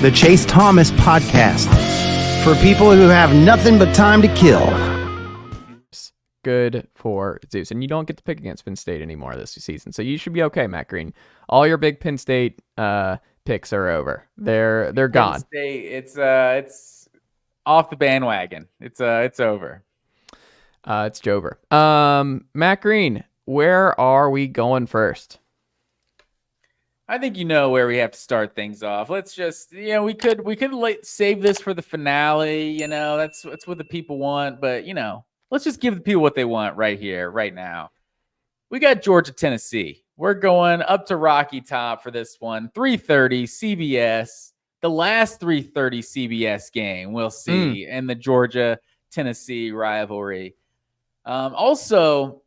the Chase Thomas Podcast, for people who have nothing but time to kill. Good for Zeus. And you don't get to pick against Penn State anymore this season, so you should be okay, Matt Green. All your big Penn State picks are over. They're gone. Penn State, it's off the bandwagon. It's over. It's Jover. Matt Green, where are we going first? I think you know where we have to start things off. Let's just, we could save this for the finale. That's what the people want. But let's just give the people what they want right here, right now. We got Georgia, Tennessee. We're going up to Rocky Top for this one. 3:30 CBS. The last 3:30 CBS game we'll see in the Georgia Tennessee rivalry. Also,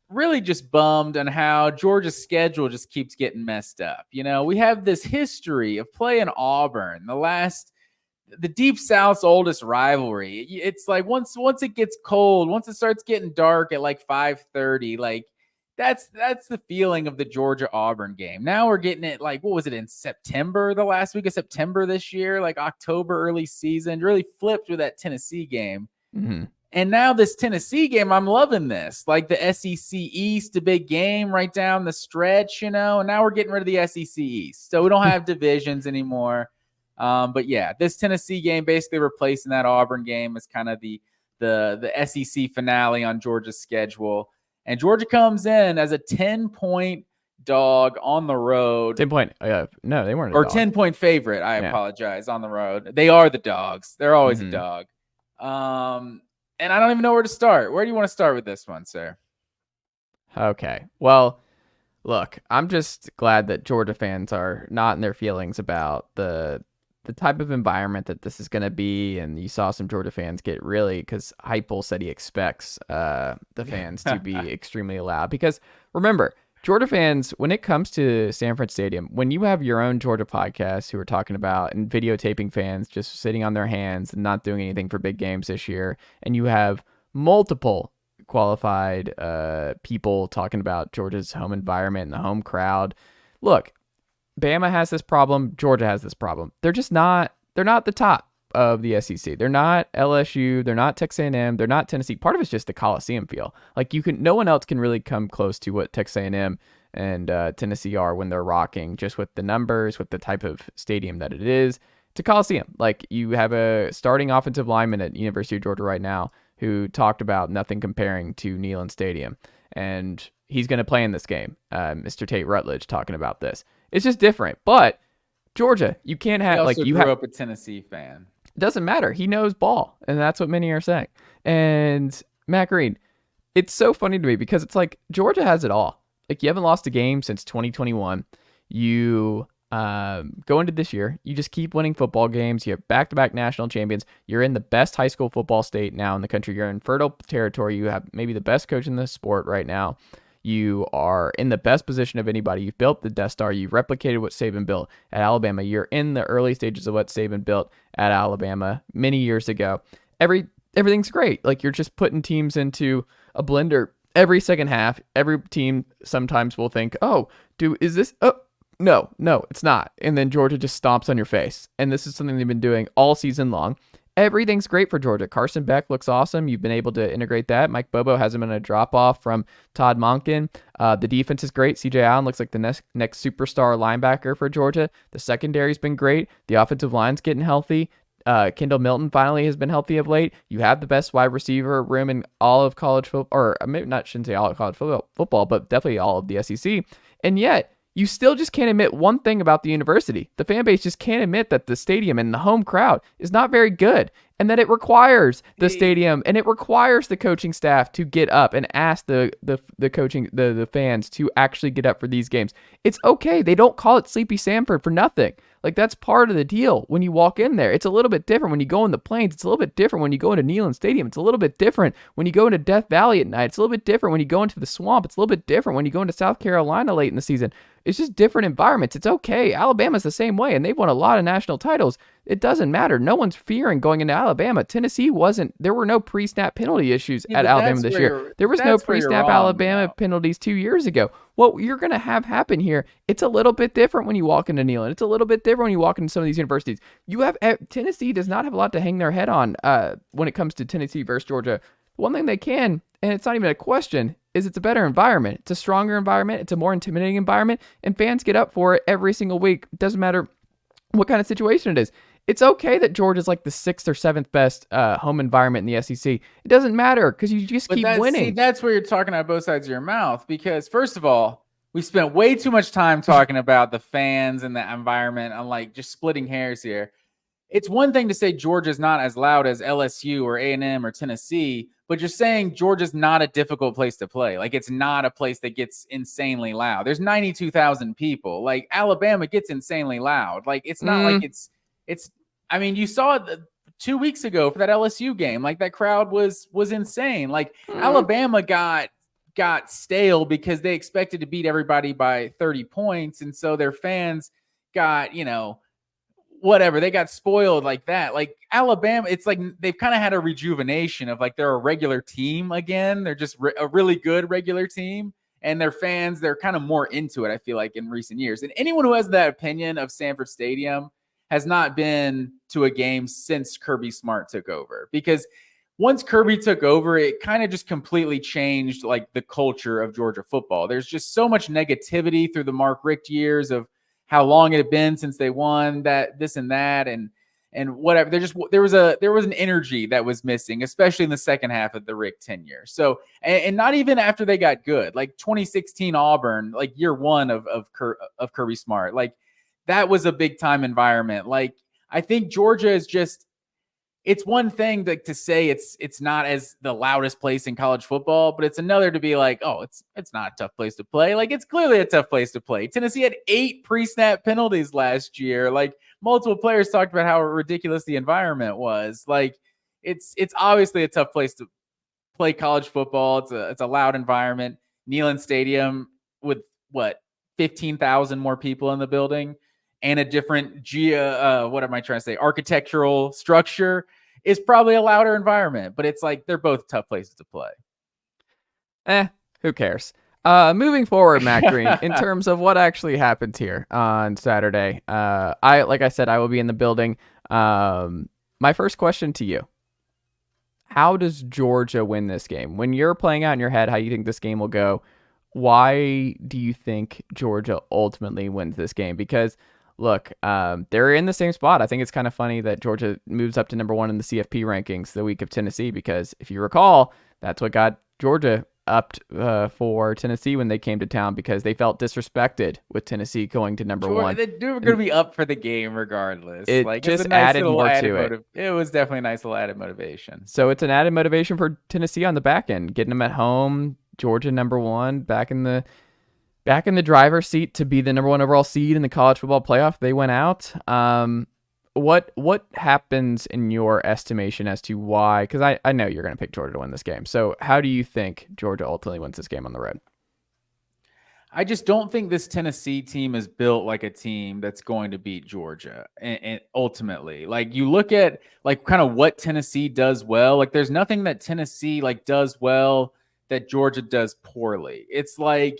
really just bummed on how Georgia's schedule just keeps getting messed up. We have this history of playing Auburn, the Deep South's oldest rivalry. It's like once it gets cold, once it starts getting dark at like 5:30, like that's the feeling of the Georgia Auburn game. Now we're getting it like, what was it, in September, the last week of September this year, like October, early season, really flipped with that Tennessee game. Mm-hmm. And now this Tennessee game, I'm loving this. Like the SEC East, a big game right down the stretch, and now we're getting rid of the SEC East. So we don't have divisions anymore. But yeah, this Tennessee game basically replacing that Auburn game is kind of the SEC finale on Georgia's schedule. And Georgia comes in as a 10-point dog on the road. 10-point. No, they weren't. Or 10-point favorite. I apologize, on the road. They are the dogs. They're always a dog. And I don't even know where to start. Where do you want to start with this one, sir? Okay. Well, look, I'm just glad that Georgia fans are not in their feelings about the type of environment that this is going to be. And you saw some Georgia fans get really, because Heupel said he expects the fans to be extremely loud. Because remember, Georgia fans, when it comes to Sanford Stadium, when you have your own Georgia podcast who are talking about and videotaping fans just sitting on their hands and not doing anything for big games this year, and you have multiple qualified people talking about Georgia's home environment and the home crowd, look, Bama has this problem, Georgia has this problem. They're not the top of the SEC. They're not LSU. They're not Texas A&M. They're not Tennessee. Part of it's just the Coliseum feel. Like no one else can really come close to what Texas A&M and Tennessee are when they're rocking, just with the numbers, with the type of stadium that it is. It's a Coliseum. Like, you have a starting offensive lineman at University of Georgia right now who talked about nothing comparing to Neyland Stadium, and he's going to play in this game. Mr. Tate Rutledge talking about this. It's just different, but Georgia, you can't have you grew up a Tennessee fan. Doesn't matter. He knows ball, and that's what many are saying. And Matt Green, it's so funny to me because it's like Georgia has it all. Like, you haven't lost a game since 2021. You go into this year, you just keep winning football games. You have back-to-back national champions. You're in the best high school football state now in the country. You're in fertile territory. You have maybe the best coach in the sport right now. You are in the best position of anybody. You've built the Death Star. You've replicated what Saban built at Alabama. You're in the early stages of what Saban built at Alabama many years ago. Everything's great. Like, you're just putting teams into a blender every second half. Every team sometimes will think, is this? Oh, no, it's not. And then Georgia just stomps on your face. And this is something they've been doing all season long. Everything's great for Georgia. Carson Beck looks awesome. You've been able to integrate that. Mike Bobo hasn't been a drop-off from Todd Monken. The defense is great. C.J. Allen looks like the next superstar linebacker for Georgia. The secondary's been great. The offensive line's getting healthy. Kendall Milton finally has been healthy of late. You have the best wide receiver room in all of college football, or maybe shouldn't say all of college football, but definitely all of the SEC. And yet, you still just can't admit one thing about the university. The fan base just can't admit that the stadium and the home crowd is not very good, and that it requires the stadium and it requires the coaching staff to get up and ask the fans to actually get up for these games. It's okay. They don't call it Sleepy Sanford for nothing. Like, that's part of the deal when you walk in there. It's a little bit different when you go in the Plains. It's a little bit different when you go into Neyland Stadium. It's a little bit different when you go into Death Valley at night. It's a little bit different when you go into the Swamp. It's a little bit different when you go into South Carolina late in the season. It's just different environments. It's okay. Alabama's the same way, and they've won a lot of national titles. it doesn't matter. No one's fearing going into Alabama. Tennessee wasn't. There were no pre-snap penalty issues at Alabama this year. There was no pre-snap Alabama penalties 2 years ago. What you're going to have happen here, it's a little bit different when you walk into Neyland. It's a little bit different when you walk into some of these universities. Tennessee does not have a lot to hang their head on when it comes to Tennessee versus Georgia. One thing they can, and it's not even a question, is it's a better environment. It's a stronger environment. It's a more intimidating environment, and fans get up for it every single week. It doesn't matter what kind of situation it is. It's okay that Georgia's like the 6th or 7th best home environment in the SEC. It doesn't matter because you just keep winning. See, that's where you're talking out both sides of your mouth, because first of all, we spent way too much time talking about the fans and the environment. I'm like just splitting hairs here. It's one thing to say Georgia's not as loud as LSU or A&M or Tennessee, but you're saying Georgia's not a difficult place to play. Like, it's not a place that gets insanely loud. There's 92,000 people. Like, Alabama gets insanely loud. Like, it's not like it's. I mean, you saw it 2 weeks ago for that LSU game. Like, that crowd was insane. Like, Alabama got stale because they expected to beat everybody by 30 points, and so their fans got, whatever, they got spoiled like that. Like, Alabama, it's like they've kind of had a rejuvenation of like they're a regular team again. They're just a really good regular team, and their fans, they're kind of more into it, I feel like, in recent years. And anyone who has that opinion of Sanford Stadium has not been to a game since Kirby Smart took over, because once Kirby took over, it kind of just completely changed like the culture of Georgia football. There's just so much negativity through the Mark Richt years of how long it had been since they won that, this and that, and whatever. There was an energy that was missing, especially in the second half of the Richt tenure. So, and not even after they got good, like 2016 Auburn, like year one of Kirby Smart, like that was a big time environment. Like, I think Georgia is just, it's one thing to say it's not as the loudest place in college football, but it's another to be like, oh, it's not a tough place to play. Like, it's clearly a tough place to play. Tennessee had 8 pre-snap penalties last year. Like, multiple players talked about how ridiculous the environment was. Like, it's obviously a tough place to play college football. It's a loud environment. Neyland Stadium with 15,000 more people in the building and a different architectural structure is probably a louder environment, but it's like they're both tough places to play. Who cares? Moving forward, Matt Green, in terms of what actually happened here on Saturday, like I said, I will be in the building. My first question to you: how does Georgia win this game? When you're playing out in your head how you think this game will go, why do you think Georgia ultimately wins this game? Because look, they're in the same spot. I think it's kind of funny that Georgia moves up to number 1 in the CFP rankings the week of Tennessee, because if you recall, that's what got Georgia upped for Tennessee when they came to town, because they felt disrespected with Tennessee going to number 1. They were going to be up for the game regardless. It just added more to it. It was definitely a nice little added motivation. So it's an added motivation for Tennessee on the back end, getting them at home. Georgia number 1, back in the driver's seat to be the number 1 overall seed in the college football playoff. They went out. What happens in your estimation as to why? Because I know you're going to pick Georgia to win this game. So how do you think Georgia ultimately wins this game on the road? I just don't think this Tennessee team is built like a team that's going to beat Georgia. And ultimately, like, you look at like kind of what Tennessee does well. Like, there's nothing that Tennessee like does well that Georgia does poorly. It's like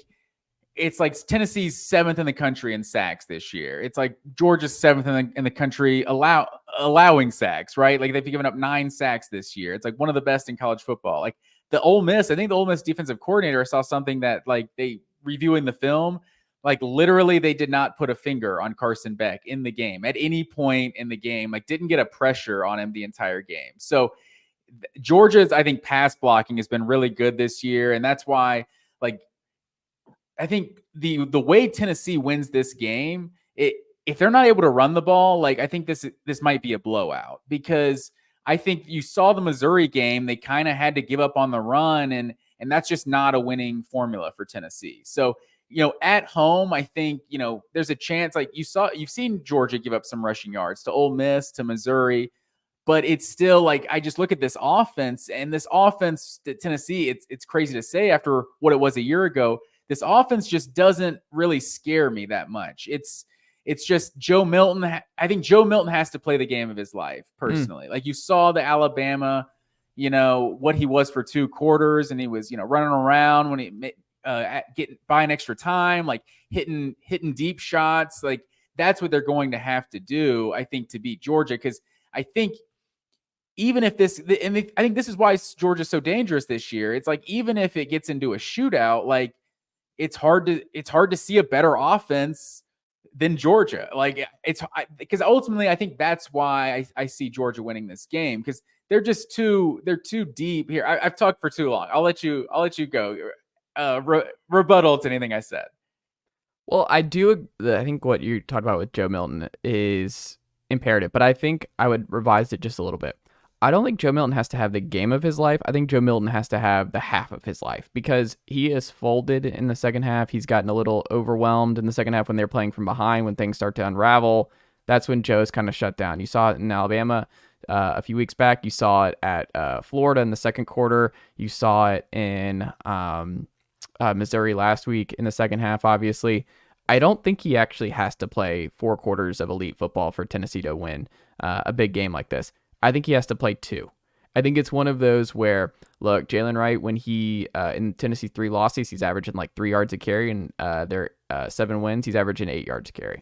Tennessee's 7th in the country in sacks this year. It's like Georgia's 7th in the country allowing sacks, right? Like, they've given up 9 sacks this year. It's like one of the best in college football. Like, I think the Ole Miss defensive coordinator saw something that, like, they reviewing the film, like, literally they did not put a finger on Carson Beck in the game at any point in the game, like, didn't get a pressure on him the entire game. So Georgia's, I think, pass blocking has been really good this year. And that's why, like, I think the way Tennessee wins this game, if they're not able to run the ball, like, I think this might be a blowout, because I think you saw the Missouri game, they kind of had to give up on the run, and that's just not a winning formula for Tennessee. So, at home, I think, there's a chance, like, you've seen Georgia give up some rushing yards to Ole Miss, to Missouri, but it's still like, I just look at this offense, and this offense that Tennessee, it's crazy to say after what it was a year ago, this offense just doesn't really scare me that much. It's It's just Joe Milton. I think Joe Milton has to play the game of his life personally. Like you saw the Alabama, what he was for 2 quarters, and he was, running around when he getting buying extra time, like hitting deep shots. Like that's what they're going to have to do, I think, to beat Georgia. Because I think even if I think this is why Georgia's so dangerous this year. It's like even if it gets into a shootout, like it's hard to see a better offense than Georgia. Like because ultimately I think that's why I see Georgia winning this game, because they're too deep here. I've talked for too long. I'll let you go. Rebuttal to anything I said. Well, I think what you talked about with Joe Milton is imperative, but I think I would revise it just a little bit. I don't think Joe Milton has to have the game of his life. I think Joe Milton has to have the half of his life, because he is folded in the second half. He's gotten a little overwhelmed in the second half when they're playing from behind, when things start to unravel. That's when Joe's kind of shut down. You saw it in Alabama a few weeks back. You saw it at Florida in the second quarter. You saw it in Missouri last week in the second half, obviously. I don't think he actually has to play 4 quarters of elite football for Tennessee to win a big game like this. I think he has to play 2. I think it's one of those where, look, Jalen Wright, when he, in Tennessee 3 losses, he's averaging like 3 yards a carry, and their 7 wins, he's averaging 8 yards a carry.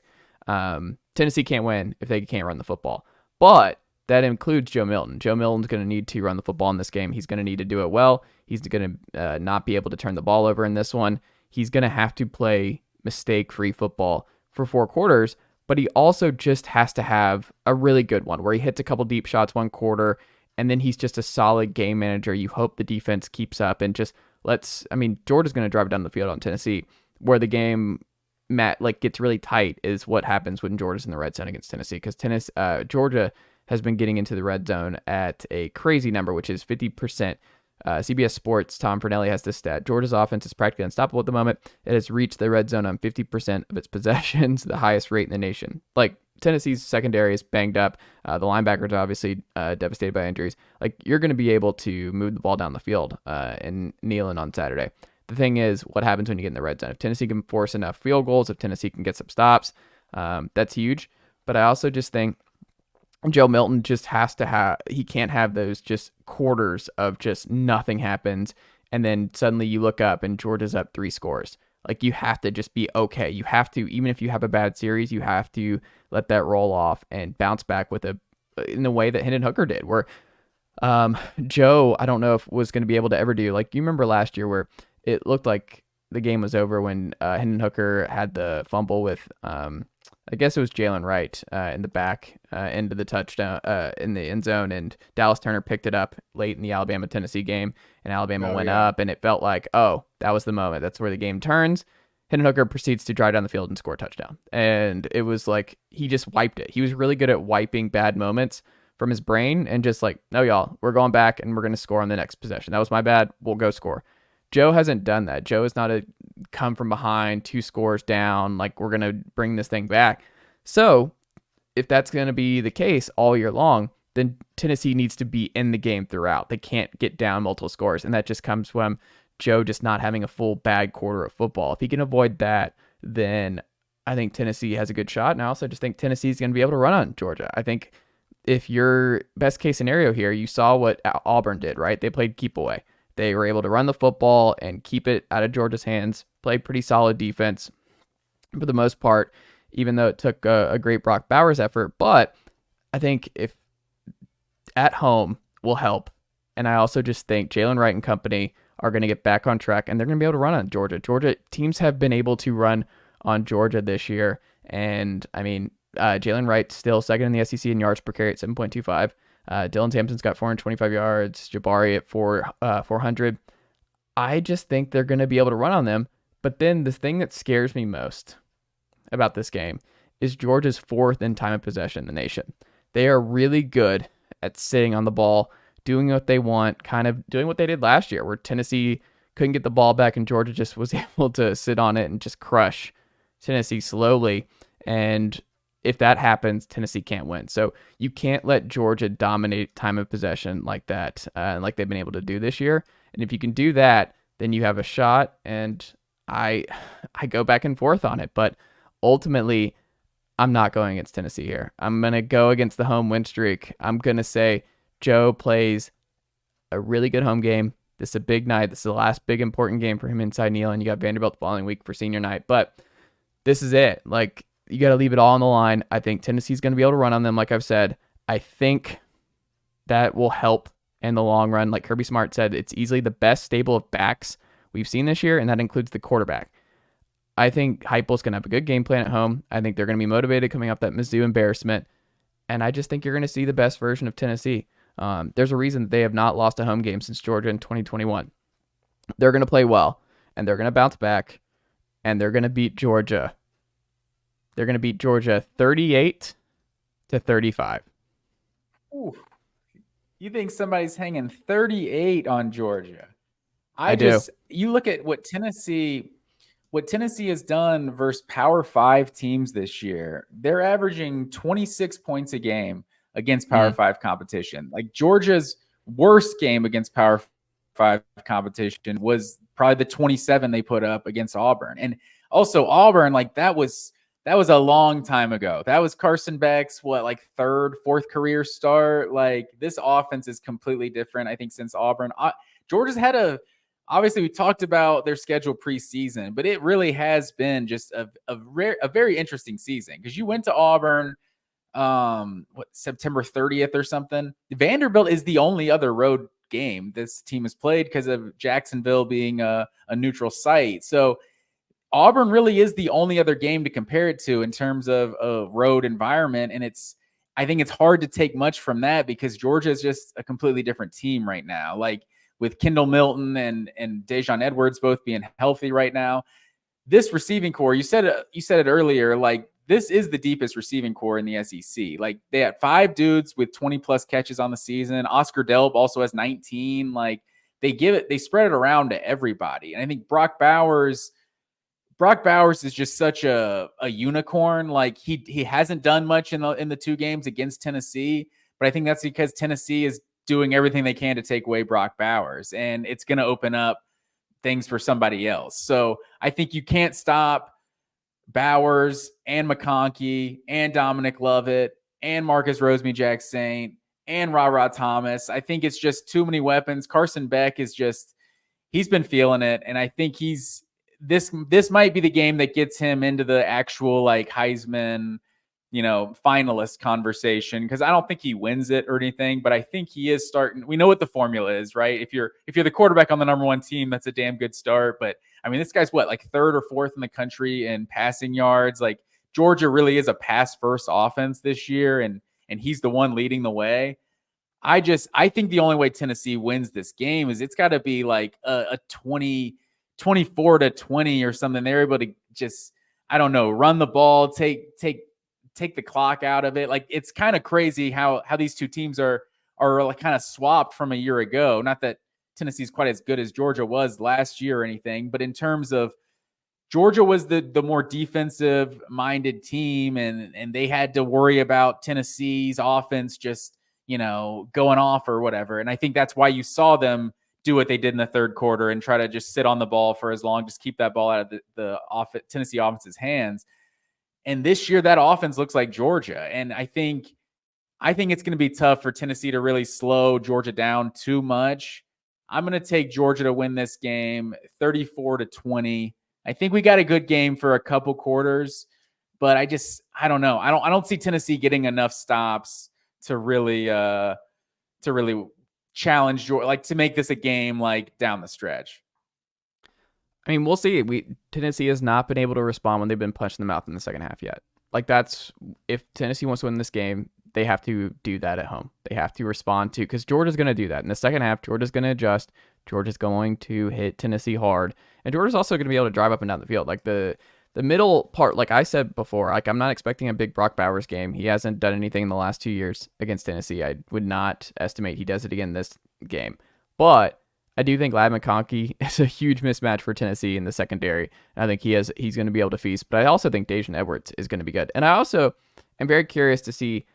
Tennessee can't win if they can't run the football. But that includes Joe Milton. Joe Milton's going to need to run the football in this game. He's going to need to do it well. He's going to not be able to turn the ball over in this one. He's going to have to play mistake-free football for 4 quarters, but he also just has to have a really good one where he hits a couple deep shots 1 quarter, and then he's just a solid game manager. You hope the defense keeps up and just Georgia's going to drive down the field on Tennessee. Where the game gets really tight is what happens when Georgia's in the red zone against Tennessee, because Georgia has been getting into the red zone at a crazy number, which is 50%. CBS Sports, Tom Fornelli has this stat. Georgia's offense is practically unstoppable at the moment. It has reached the red zone on 50% of its possessions, the highest rate in the nation. Like, Tennessee's secondary is banged up. The linebackers are obviously devastated by injuries. Like, you're going to be able to move the ball down the field and Neyland on Saturday. The thing is, what happens when you get in the red zone? If Tennessee can force enough field goals, if Tennessee can get some stops, that's huge. But I also just think Joe Milton just has to he can't have those just quarters of just nothing happens, and then suddenly you look up and Georgia's up 3 scores. Like, you have to just be okay. You have to, even if you have a bad series, you have to let that roll off and bounce back in the way that Hendon Hooker did, where Joe, I don't know if was going to be able to ever do, like, you remember last year where it looked like the game was over when Hendon Hooker had the fumble with, I guess it was Jalen Wright in the back end of the touchdown in the end zone, and Dallas Turner picked it up late in the Alabama-Tennessee game, and Alabama went up, and it felt like, oh, that was the moment. That's where the game turns. Hendon Hooker proceeds to drive down the field and score a touchdown. And it was like he just wiped it. He was really good at wiping bad moments from his brain and just like, no, y'all, we're going back and we're going to score on the next possession. That was my bad. We'll go score. Joe hasn't done that. Joe is not a come from behind, 2 scores down, like we're going to bring this thing back. So if that's going to be the case all year long, then Tennessee needs to be in the game throughout. They can't get down multiple scores. And that just comes from Joe just not having a full bad quarter of football. If he can avoid that, then I think Tennessee has a good shot. And I also just think Tennessee's going to be able to run on Georgia. I think if your best case scenario here, you saw what Auburn did, right? They played keep away. They were able to run the football and keep it out of Georgia's hands, play pretty solid defense for the most part, even though it took a great Brock Bowers effort. But I think if at home will help. And I also just think Jalen Wright and company are going to get back on track, and they're going to be able to run on Georgia. Georgia teams have been able to run on Georgia this year. And I mean, Jalen Wright's still second in the SEC in yards per carry at 7.25. Dylan Sampson's got 425 yards. Jabari at 400. I just think they're going to be able to run on them. But then the thing that scares me most about this game is Georgia's 4th in time of possession in the nation. They are really good at sitting on the ball, doing what they want, kind of doing what they did last year, where Tennessee couldn't get the ball back and Georgia just was able to sit on it and just crush Tennessee slowly. And if that happens, Tennessee can't win. So you can't let Georgia dominate time of possession like that, like they've been able to do this year. And if you can do that, then you have a shot. And I go back and forth on it. But ultimately, I'm not going against Tennessee here. I'm going to go against the home win streak. I'm going to say Joe plays a really good home game. This is a big night. This is the last big important game for him inside Neal, and you got Vanderbilt the following week for senior night. But this is it. Like, you got to leave it all on the line. I think Tennessee's going to be able to run on them, like I've said. I think that will help in the long run. Like Kirby Smart said, it's easily the best stable of backs we've seen this year, and that includes the quarterback. I think Heupel's going to have a good game plan at home. I think they're going to be motivated coming off that Mizzou embarrassment. And I just think you're going to see the best version of Tennessee. There's a reason that they have not lost a home game since Georgia in 2021. They're going to play well, and they're going to bounce back, and they're going to beat Georgia. They're going to beat Georgia 38-35. Ooh. You think somebody's hanging 38 on Georgia? I do. You look at what Tennessee has done versus Power 5 teams this year. They're averaging 26 points a game against Power 5 competition. Like Georgia's worst game against Power 5 competition was probably the 27 they put up against Auburn. And also Auburn, like that was a long time ago. That was Carson Beck's third, fourth career start. Like this offense is completely different, I think, since Auburn. Georgia's had obviously we talked about their schedule preseason, but it really has been just a very interesting season because you went to Auburn September 30th or something. Vanderbilt is the only other road game this team has played because of Jacksonville being a neutral site. So Auburn really is the only other game to compare it to in terms of a road environment. And I think it's hard to take much from that because Georgia is just a completely different team right now. Like with Kendall Milton and Dejon Edwards both being healthy right now, this receiving core, you said it earlier, like this is the deepest receiving core in the SEC. Like they had 5 dudes with 20 plus catches on the season. Oscar Delp also has 19. Like they spread it around to everybody. And I think Brock Bowers is just such a unicorn. Like he hasn't done much in the 2 games against Tennessee, but I think that's because Tennessee is doing everything they can to take away Brock Bowers, and it's going to open up things for somebody else. So I think you can't stop Bowers and McConkey and Dominic Lovett and Marcus Rosemy-Jacksaint and Ra Thomas. I think it's just too many weapons. Carson Beck he's been feeling it, and I think this might be the game that gets him into the actual like Heisman, finalist conversation, because I don't think he wins it or anything, but I think he is starting. We know what the formula is, right? If you're the quarterback on the number 1 team, that's a damn good start. But I mean, this guy's like 3rd or 4th in the country in passing yards. Like Georgia really is a pass first offense this year, and he's the one leading the way. I think the only way Tennessee wins this game is it's got to be like a 24-20 or something. They're able to just, I don't know, run the ball, take the clock out of it. Like it's kind of crazy how these 2 teams are like kind of swapped from a year ago. Not that Tennessee's quite as good as Georgia was last year or anything, but in terms of Georgia was the more defensive minded team, and they had to worry about Tennessee's offense just, going off or whatever. And I think that's why you saw them do what they did in the 3rd quarter and try to just sit on the ball for as long, just keep that ball out of the Tennessee offense's hands. And this year that offense looks like Georgia. And I think it's going to be tough for Tennessee to really slow Georgia down too much. I'm going to take Georgia to win this game 34-20. I think we got a good game for a couple quarters, but I don't know. I don't see Tennessee getting enough stops to really challenge Georgia, like to make this a game like down the stretch. I mean, we'll see. Tennessee has not been able to respond when they've been punched in the mouth in the second half yet. Like if Tennessee wants to win this game, they have to do that at home. They have to respond to, because Georgia's going to do that. In the second half, Georgia's going to adjust. Georgia's going to hit Tennessee hard. And Georgia's also going to be able to drive up and down the field. Like the middle part, like I said before, like I'm not expecting a big Brock Bowers game. He hasn't done anything in the last 2 years against Tennessee. I would not estimate he does it again this game. But I do think Ladd McConkey is a huge mismatch for Tennessee in the secondary. And I think he's going to be able to feast. But I also think Dejon Edwards is going to be good. And I also am very curious to see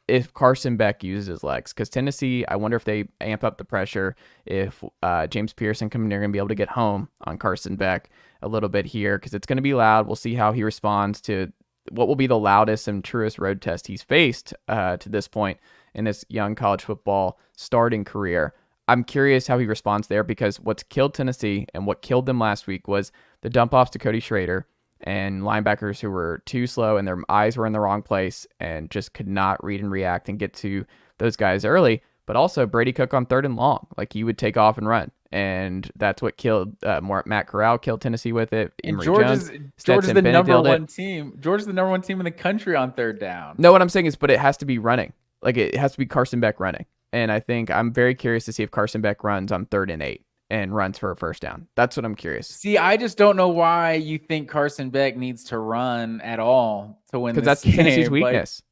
if Carson Beck uses his legs. Because Tennessee, I wonder if they amp up the pressure. If James Pearson coming there, going to be able to get home on Carson Beck a little bit here. Because it's going to be loud. We'll see how he responds to what will be the loudest and truest road test he's faced to this point in his young college football starting career. I'm curious how he responds there, because what's killed Tennessee and what killed them last week was the dump offs to Cody Schrader and linebackers who were too slow and their eyes were in the wrong place and just could not read and react and get to those guys early. But also Brady Cook on 3rd and long, like he would take off and run. And that's what killed Matt Corral killed Tennessee with it. And Jones, Georgia's the number one team. Georgia's the number one team in the country on 3rd down. No, what I'm saying is, but it has to be running. Like it has to be Carson Beck running. And I think I'm very curious to see if Carson Beck runs on 3rd and 8 and runs for a first down. That's what I'm curious. See, I just don't know why you think Carson Beck needs to run at all to win this game. Because that's Tennessee's weakness.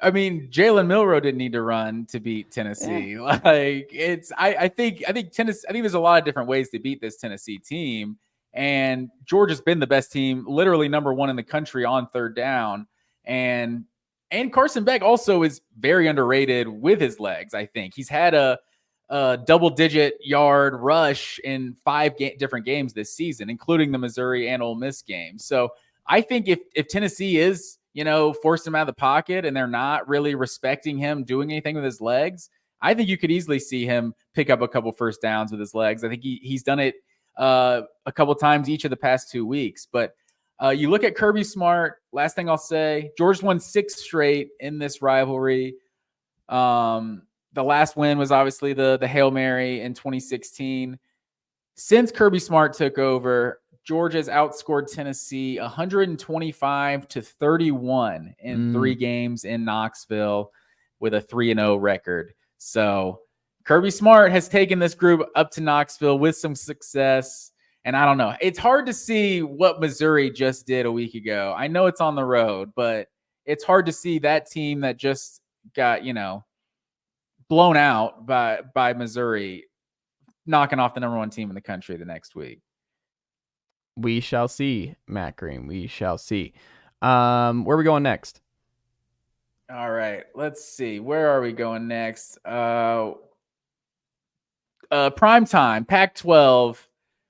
I mean, Jalen Milroe didn't need to run to beat Tennessee. Yeah. I think Tennessee. I think there's a lot of different ways to beat this Tennessee team, and Georgia's been the best team, literally number 1 in the country on 3rd down, and Carson Beck also is very underrated with his legs. I think he's had a double-digit yard rush in 5 different games this season, including the Missouri and Ole Miss games. So I think if Tennessee is, forced him out of the pocket and they're not really respecting him doing anything with his legs, I think you could easily see him pick up a couple first downs with his legs. I think he's done it a couple times each of the past 2 weeks. But you look at Kirby Smart, last thing I'll say, Georgia won 6 straight in this rivalry. The last win was obviously the Hail Mary in 2016. Since Kirby Smart took over, Georgia's outscored Tennessee 125-31 in 3 games in Knoxville with a 3-0 record. So Kirby Smart has taken this group up to Knoxville with some success. And I don't know. It's hard to see what Missouri just did a week ago. I know it's on the road, but it's hard to see that team that just got, blown out by Missouri knocking off the number 1 team in the country the next week. We shall see, Matt Green. We shall see. Where are we going next? All right. Let's see. Where are we going next? Prime time, Pac-12.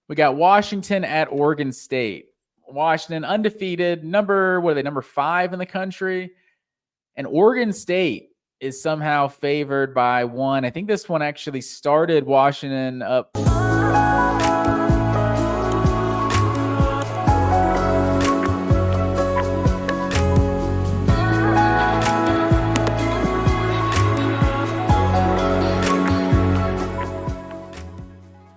We got Washington at Oregon State. Washington undefeated, number 5 in the country. And Oregon State is somehow favored by 1. I think this one actually started Washington up